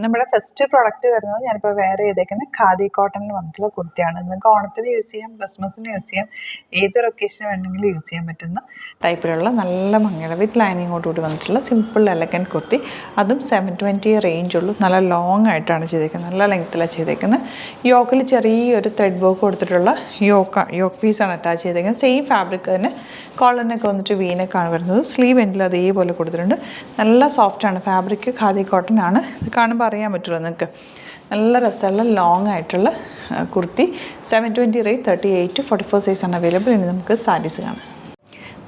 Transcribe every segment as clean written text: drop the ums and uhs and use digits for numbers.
നമ്മുടെ first product വരുന്നത് ഞാനിപ്പോൾ വെയർ ചെയ്തേക്കുന്ന ഖാദി കോട്ടണിൽ വന്നിട്ടുള്ള കുർത്തിയാണ്. നിങ്ങൾക്ക് ഓണത്തിന് യൂസ് ചെയ്യാം, ക്രിസ്മസിന് യൂസ് ചെയ്യാം, ഏതൊരു ഒക്കേഷന് വേണമെങ്കിലും യൂസ് ചെയ്യാൻ പറ്റുന്ന ടൈപ്പിലുള്ള നല്ല ഭംഗിയുള്ള വിത്ത് ലൈനിങ്ങോടുകൂടി വന്നിട്ടുള്ള സിമ്പിൾ എലഗൻറ്റ് കുർത്തി. അതും 720 റേഞ്ച് ഉള്ളൂ. നല്ല ലോങ് ആയിട്ടാണ് ചെയ്തേക്കുന്നത്, നല്ല ലെങ്ത്തിലാണ് ചെയ്തേക്കുന്നത്. യോക്കിൽ ചെറിയൊരു ത്രെഡ് വർക്ക് കൊടുത്തിട്ടുള്ള യോക്ക് പീസാണ് അറ്റാച്ച് ചെയ്തേക്കുന്നത്. സെയിം ഫാബ്രിക് തന്നെ കോളറിനൊക്കെ വന്നിട്ട് വീനൊക്കെയാണ് വരുന്നത്. സ്ലീവ് എൻഡിൽ അതേപോലെ കൊടുത്തിട്ടുണ്ട്. നല്ല സോഫ്റ്റാണ് ഫാബ്രിക്, ഖാദി കോട്ടൺ ആണ്. ഇത് കാണുമ്പോൾ അറിയാൻ പറ്റുമല്ലോ നിങ്ങൾക്ക്. നല്ല രസമുള്ള ലോങ് ആയിട്ടുള്ള കുർത്തി. 720 റേറ്റ്, 38 to 44 സൈസാണ് അവൈലബിൾ. ഇനി നമുക്ക് സാരീസ് കാണാം.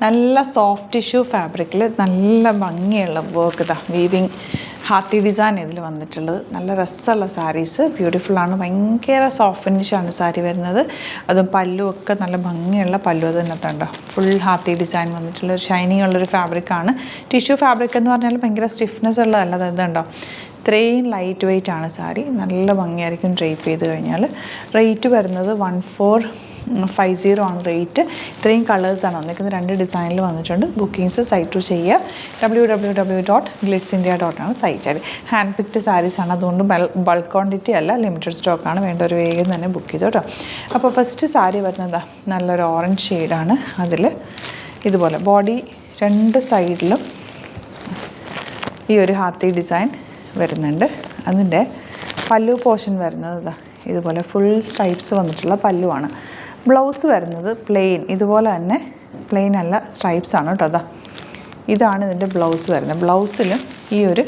നല്ല സോഫ്റ്റ് ടിഷ്യൂ ഫാബ്രിക്കിൽ നല്ല ഭംഗിയുള്ള വർക്ക്, ഇതാ വീവിങ് ഹാത്തി ഡിസൈൻ ഇതിൽ വന്നിട്ടുള്ളത്. നല്ല രസമുള്ള സാരീസ്, ബ്യൂട്ടിഫുള്ളാണ്. ഭയങ്കര സോഫ്റ്റ് ഫിനിഷാണ് സാരി വരുന്നത്. അതും പല്ലു ഒക്കെ നല്ല ഭംഗിയുള്ള പല്ലു. അത് തന്നെത്തുണ്ടോ, ഫുൾ ഹാത്തി ഡിസൈൻ വന്നിട്ടുള്ള ഒരു ഷൈനിങ് ഉള്ളൊരു ഫാബ്രിക്കാണ്. ടിഷ്യൂ ഫാബ്രിക് എന്ന് പറഞ്ഞാൽ ഭയങ്കര സ്റ്റിഫ്നെസ് ഉള്ളതല്ല. ഇതുണ്ടോ, ഇത്രയും ലൈറ്റ് വെയ്റ്റ് ആണ് സാരി. നല്ല ഭംഗിയായിരിക്കും ഡ്രേപ്പ് ചെയ്ത് കഴിഞ്ഞാൽ. റേറ്റ് വരുന്നത് 1450 ആണ് റേറ്റ്. ഇത്രയും കളേഴ്സാണ് വന്നിരിക്കുന്നത്. 2 ഡിസൈനിൽ വന്നിട്ടുണ്ട്. ബുക്കിങ്സ് സൈറ്റ് ടു ചെയ്യുക. www.glitzindia.com ആണ് സൈറ്റ്. ഹാൻഡ് പിക്ഡ് സാരീസാണ്, അതുകൊണ്ട് ബൾക്ക് ക്വാണ്ടിറ്റി അല്ല, ലിമിറ്റഡ് സ്റ്റോക്കാണ്. വേണ്ട ഒരു വേഗം തന്നെ ബുക്ക് ചെയ്തു കേട്ടോ. അപ്പോൾ ഫസ്റ്റ് സാരി വരുന്നത് നല്ലൊരു ഓറഞ്ച് ഷെയ്ഡാണ്. അതിൽ ഇതുപോലെ ബോഡി 2 സൈഡിലും ഈ ഒരു ഹാത്തി ഡിസൈൻ വരുന്നുണ്ട്. അതിൻ്റെ പല്ലു പോർഷൻ വരുന്നത് ഇതുപോലെ ഫുൾ സ്ട്രൈപ്സ് വന്നിട്ടുള്ള പല്ലുവാണ്. ബ്ലൗസ് വരുന്നത് പ്ലെയിൻ, ഇതുപോലെ തന്നെ പ്ലെയിൻ അല്ല, സ്ട്രൈപ്സ് ആണ് കേട്ടോ. ഇതാണ് ഇതിൻ്റെ ബ്ലൗസ് വരുന്നത്. ബ്ലൗസിലും ഈ ഒരു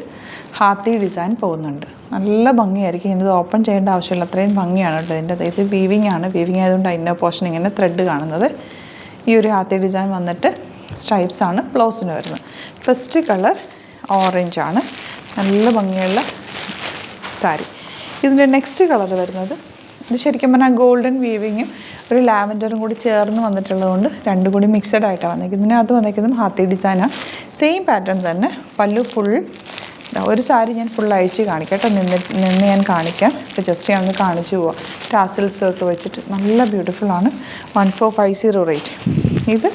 ഹാത്തി ഡിസൈൻ പോകുന്നുണ്ട്. നല്ല ഭംഗിയായിരിക്കും. ഇത് ഓപ്പൺ ചെയ്യേണ്ട ആവശ്യമില്ല, അത്രയും ഭംഗിയാണ് കേട്ടോ ഇതിൻ്റെ. ഇത് വീവിങ് ആണ്. വീവിങ് ആയതുകൊണ്ട് അതിൻ്റെ പോർഷൻ ഇങ്ങനെ ത്രെഡ് കാണുന്നത്. ഈ ഒരു ഹാത്തി ഡിസൈൻ വന്നിട്ട് സ്ട്രൈപ്സ് ആണ് ബ്ലൗസിന് വരുന്നത്. ഫസ്റ്റ് കളർ ഓറഞ്ച് ആണ്. നല്ല ഭംഗിയുള്ള സാരി. ഇതിൻ്റെ നെക്സ്റ്റ് കളർ വരുന്നത്, ഇത് ശരിക്കും പറഞ്ഞാൽ ഗോൾഡൻ വീവിങ്ങും ഒരു ലാവൻഡറും കൂടി ചേർന്ന് വന്നിട്ടുള്ളത് കൊണ്ട് രണ്ടും കൂടി മിക്സഡ് ആയിട്ടാണ് വന്നിരിക്കുന്നത്. ഇതിനകത്ത് വന്നിരിക്കുന്നത് ഹാത്തി ഡിസൈനാണ്. സെയിം പാറ്റേൺ തന്നെ. പല്ലു ഫുൾ. ഒരു സാരി ഞാൻ ഫുൾ അഴിച്ച് കാണിക്കാം കേട്ടോ. നിന്ന് ഞാൻ കാണിക്കാം. ഇപ്പോൾ ജസ്റ്റ് ഞാൻ ഒന്ന് കാണിച്ചു പോവാം. ടാസിൽസ് ഒക്കെ വെച്ചിട്ട് നല്ല ബ്യൂട്ടിഫുള്ളാണ്. 1450 റേറ്റ്. ഇത്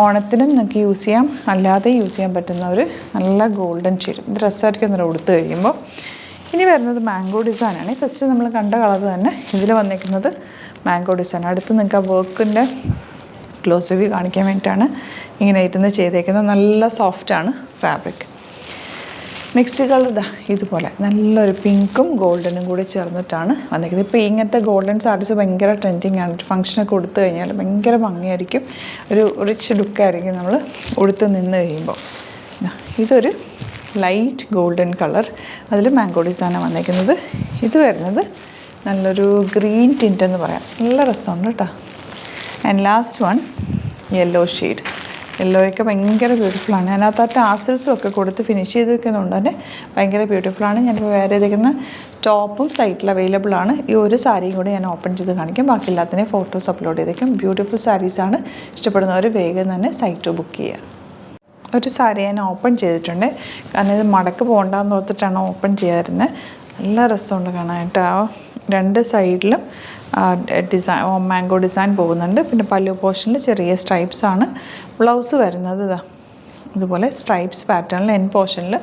ഓണത്തിനും നിങ്ങൾക്ക് യൂസ് ചെയ്യാം, അല്ലാതെ യൂസ് ചെയ്യാൻ പറ്റുന്ന ഒരു നല്ല ഗോൾഡൻ ഷെയ്ഡ്. ഇത് ഡ്രസ്സായിരിക്കും എന്നിട്ട് ഉടുത്ത് കഴിയുമ്പോൾ. ഇനി വരുന്നത് മാംഗോ ഡിസൈനാണ്. ഫസ്റ്റ് നമ്മൾ കണ്ട കളർ തന്നെ ഇതിൽ വന്നിരിക്കുന്നത് മാംഗോ ഡിസൈൻ. അടുത്ത് നിങ്ങൾക്ക് ആ വർക്കിൻ്റെ ക്ലോസ് റിവ്യൂ കാണിക്കാൻ വേണ്ടിയിട്ടാണ് ഇങ്ങനെ ഇരുന്ന് ചെയ്തേക്കുന്നത്. നല്ല സോഫ്റ്റാണ് ഫാബ്രിക്. നെക്സ്റ്റ് കളർ ഇതുപോലെ നല്ലൊരു പിങ്കും ഗോൾഡനും കൂടി ചേർന്നിട്ടാണ് വന്നിരിക്കുന്നത്. ഇപ്പോൾ ഇങ്ങനത്തെ ഗോൾഡൻ സാരീസ് ഭയങ്കര ട്രെൻഡിങ് ആണ്. ഫംഗ്ഷനൊക്കെ കൊടുത്തു കഴിഞ്ഞാൽ ഭയങ്കര ഭംഗിയായിരിക്കും, ഒരു റിച്ച് ലുക്കായിരിക്കും നമ്മൾ ഉടുത്ത് നിന്ന് കഴിയുമ്പോൾ. ഇതൊരു ലൈറ്റ് ഗോൾഡൻ കളർ, അതിൽ മാംഗോ ഡിസൈനാണ് വന്നിരിക്കുന്നത്. ഇത് വരുന്നത് നല്ലൊരു ഗ്രീൻ ടിൻ്റ് എന്ന് പറയാം. നല്ല രസമുണ്ട് കേട്ടോ. And last one yellow shade. യെല്ലോയൊക്കെ ഭയങ്കര ബ്യൂട്ടിഫുള്ളാണ്. അതിനകത്ത് ആ ടാസിൽസും ഒക്കെ കൊടുത്ത് ഫിനിഷ് ചെയ്തിരിക്കുന്നതുകൊണ്ട് തന്നെ ഭയങ്കര ബ്യൂട്ടിഫുള്ളാണ്. ഞാനിപ്പോൾ വേറെ ചെയ്തിരിക്കുന്ന ടോപ്പും സൈറ്റിൽ അവൈലബിൾ ആണ്. ഈ ഒരു സാരിയും കൂടി ഞാൻ ഓപ്പൺ ചെയ്ത് കാണിക്കാം. ബാക്കി എല്ലാത്തിനെയും ഫോട്ടോസ് അപ്ലോഡ് ചെയ്തേക്കും. ബ്യൂട്ടിഫുൾ സാരീസാണ്. ഇഷ്ടപ്പെടുന്നവർ വേഗം തന്നെ സൈറ്റ് ബുക്ക് ചെയ്യുക. ഒരു സാരി ഞാൻ ഓപ്പൺ ചെയ്തിട്ടുണ്ട്, കാരണം ഇത് മടക്ക് പോകണ്ടെന്ന് ഓർത്തിട്ടാണ് ഓപ്പൺ ചെയ്യാതിരുന്നത്. നല്ല രസമുണ്ട് കാണാനായിട്ട്. ആ 2 സൈഡിലും ഡിസൈൻ മാംഗോ ഡിസൈൻ പോകുന്നുണ്ട്. പിന്നെ പല്ലു പോർഷനിൽ ചെറിയ സ്ട്രൈപ്സ് ആണ്. ബ്ലൗസ് വരുന്നത് ഇതുപോലെ സ്ട്രൈപ്സ് പാറ്റേണിൽ എൻ പോർഷനിൽ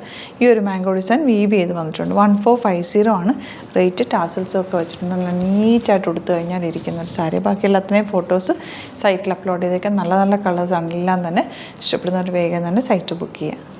ഈ ഒരു മാംഗോ ഡിസൈൻ വീവ് ചെയ്ത് വന്നിട്ടുണ്ട്. 1450 ആണ് റേറ്റ്. ടാസൽസും ഒക്കെ വെച്ചിട്ടുണ്ട്. നല്ല നീറ്റായിട്ട് കൊടുത്തു കഴിഞ്ഞാൽ ഇരിക്കുന്ന ഒരു സാരി. ബാക്കി എല്ലാത്തിനെയും ഫോട്ടോസ് സൈറ്റിൽ അപ്ലോഡ് ചെയ്തേക്കാൻ. നല്ല നല്ല കളേഴ്സാണ് എല്ലാം തന്നെ. ഇഷ്ടപ്പെടുന്നവർ വേഗം തന്നെ സൈറ്റ് ബുക്ക് ചെയ്യുക.